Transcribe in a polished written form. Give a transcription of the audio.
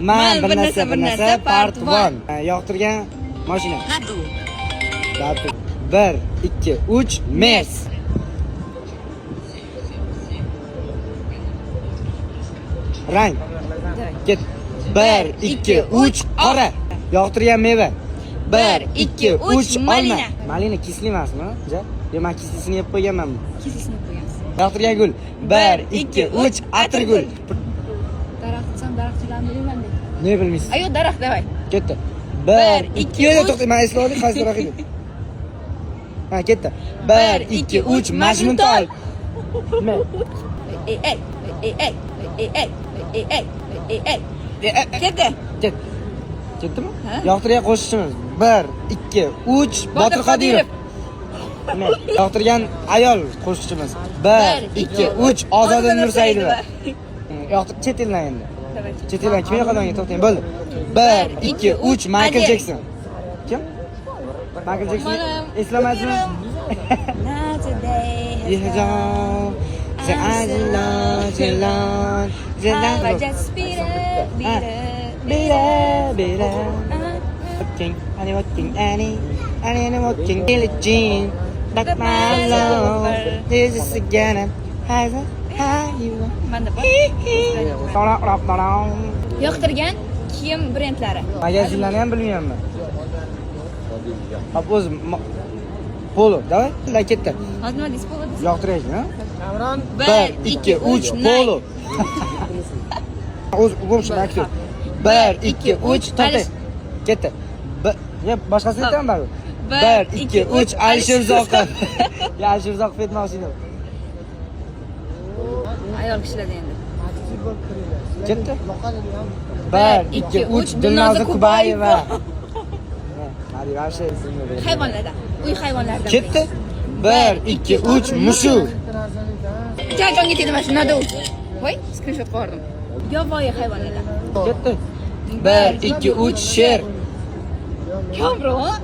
Man bir narsa part 1. Yoqtirgan mashina. Datu. 1 2 3 Mers. Rang. Ket. 1 2 3 qora. Yoqtirgan meva. 1 2 3 olma. Malina kisli emasmi? Yo, men kislisini yeb qo'yganman. Kislisini yeb qo'ygansiz. Yoqtirgan gul. 1 2 3 atirgul. Daraxtchilarni bilmayman. Ne bilmaysiz? Ayo daraxt davay. Ketdi. 1 2 Yo'q, to'xtang, men esladim, qaysi daraxt edi? Ha, ketdi. 1 2 3 Majnuntol. Men. Ketdi. Ketdimi? Yoqtirgan qo'shiqchimiz 1 2 3 Botir Qodirov. Yoqtirgan ayol qo'shiqchimiz 1 2 3 Ozoda Nursaidova. Yoqtirib chet eldan endi. Chet eldan kim yoqadan to'xtang, bo'ldi. 1 2 3 Michael Jackson. Kim? Michael Jackson eslamadingizmi? Walking Billie Jean, like my love. This is again. How you Yoqtirgan kiyim brendlari. Magazinlarni ham bilmayman. Hop o'zim Polo, davay. Bunday ketdi. Hozir nima deysiz Polo? Yoqtiraylik, ha? 1 2 3 Polo. O'z o'g'lim aktyor. 1 2 3 to'xtang. Ketdi. Ya boshqasini aytaman baribir. 1 2 3 Alisher Uzoqov. Ya Alisher Uzoqov aytmoqchi edim. Ayol kishilarda endi. Ketdi. 1 2 3 Dilnoza Kubayeva. Hadi başlayalım. Hayvonlardan. Uy hayvonlaridan. Ketdi. 1 2 3 mushuk. Jargonga tegdi mana shu nada. Voy, screenshot qo'ydim. Yovvoyi hayvonlardan. Ketdi. 1 2 3 sher. Kamron.